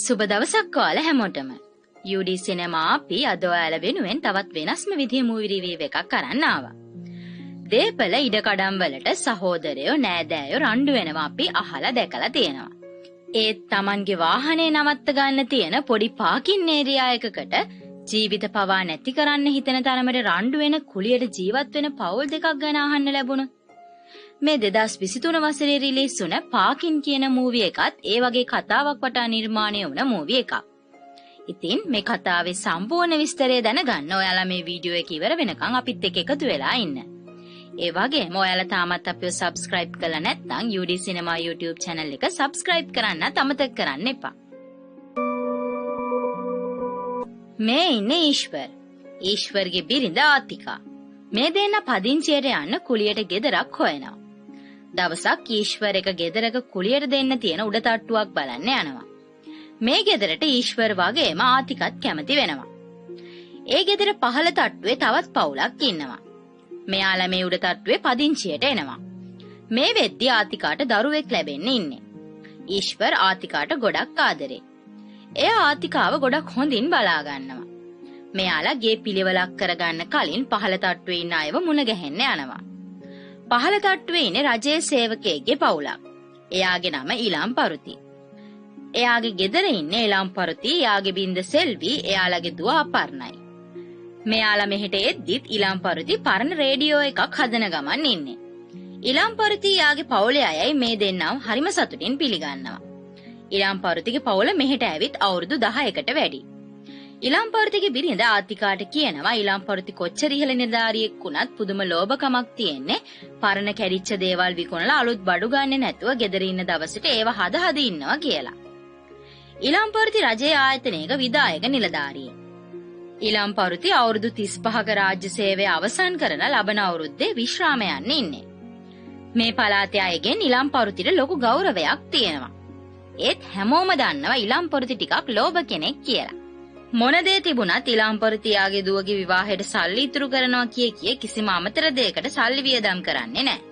සුබ දවසක් ඔයාලා හැමෝටම. UD සිනමා අපි අද ඔයාලා වෙනුවෙන් තවත් වෙනස්ම විදිහේ මූවි රිවිව් එකක් අරන් ආවා. දේපල ඉඩකඩම් වලට සහෝදරයෝ නෑදෑයෝ රණ්ඩු වෙනවා අපි අහලා දැකලා තියෙනවා. ඒත් Tamanගේ වාහනේ නවත්ත ගන්න තියෙන පොඩි පාකින් ඒරියා එකකට ජීවිත පවා නැති කරන්න හිතන තරමට රණ්ඩු වෙන කුලියට ජීවත් වෙන පවුල් දෙකක් ගැන අහන්න ලැබුණා. මේ 2023 වසරේ රිලීස් වුණ පාකින් කියන මූවි එකත් ඒ වගේ කතාවක් වටා නිර්මාණය වුණ මූවි එකක්. ඉතින් මේ කතාවේ සම්පූර්ණ විස්තරය දැනගන්න ඔයාලා මේ වීඩියෝ එක ඉවර වෙනකන් අපිත් එක්ක එකතු වෙලා ඉන්න. ඒ වගේම ඔයාලා තාමත් අපිව subscribe කරලා නැත්නම් UD Cinema YouTube channel එක subscribe කරන්නත් අමතක කරන්න එපා. මේ ඉන්නේ ඊශ්වර්. ඊශ්වර්ගේ බිරිඳ ආතිකා. මේ දෙන්න පදිංචියට යන්න කුලියට ගෙදරක් හොයනවා. දවසක් ඊශ්වර් එක ගෙදරක කුලියට දෙන්න තියෙන උඩ තට්ටුවක් බලන්න යනවා. මේ ගෙදරට ඊශ්වර් වගේම ආතිකත් කැමති වෙනවා. ඒ ගෙදර පහළ තට්ටුවේ තවත් පවුලක් ඉන්නවා. මෙයාලා මේ උඩ තට්ටුවේ පදිංචියට එනවා. මේ වෙද්දී ආතිකාට දරුවෙක් ලැබෙන්න ඉන්නේ. ඊශ්වර් ආතිකාට ගොඩක් ආදරේ. එයා ආතිකාව ගොඩක් හොඳින් බලා ගන්නවා. මෙයාලා ගේ පිළිවෙලක් කරගන්න කලින් පහළ තට්ටුවේ ඉන්න අයව මුණ ගැහෙන්න යනවා. පහළ තට්ටුවේ ඉන්නේ රජයේ සේවකයෙක්ගේ පවුලක්. එයාගේ නම ඉලම් පරුති. එයාගේ ගෙදර ඉන්නේ ඉලම් පරුති, එයාගේ බින්ද සෙල්වි, එයාලගේ දුව අපර්ණයි. මෙයාලා මෙහෙට එද්දිත් ඉලම් පරුති පරණ රේඩියෝ එකක් හදන ගමන් ඉන්නේ. ඉලම් පරුති එයාගේ පවුලේ අයයි මේ දෙන්නව හරිම සතුටින් පිළිගන්නවා. ඉලම් පරුතිගේ පවුල මෙහෙට ඇවිත් අවුරුදු 10කට වැඩි. ඉලම් පරුතිගේ බිරිඳ ආතිකාට කියනවා ඉලම් පරුති කොච්චර ඉහළ නිලධාරියෙක් වුණත් පුදුම ලෝභකමක් තියෙන්නේ පරණ කැඩිච්ච දේවල් විකුණලා අලුත් බඩු ගන්නේ නැතුව ගෙදර ඉන්න දවසට ඒව හද ඉන්නවා කියලා. ඉලම් පරුති රජයේ ආයතනයක විධායක නිලධාරියෙක්. ඉලම් පරුති අවුරුදු 35ක රාජ්‍ය සේවය අවසන් කරන ලබන අවුරුද්දේ විශ්‍රාම යන්න ඉන්නේ. මේ පළාතේ අයගෙන් ඉලම් පරුතිට ලොකු ගෞරවයක් තියෙනවා. ඒත් හැමෝම දන්නවා ඉලම් පරුති ටිකක් ලෝභ කෙනෙක් කියලා. මොන දේ තිබුණත් ඉලම් පරුතියාගේ දුවගේ විවාහයට සල්ලි ඉතුරු කරනවා කිය කිසිම අමතර දෙයකට සල්ලි වියදම් කරන්නේ නැහැ.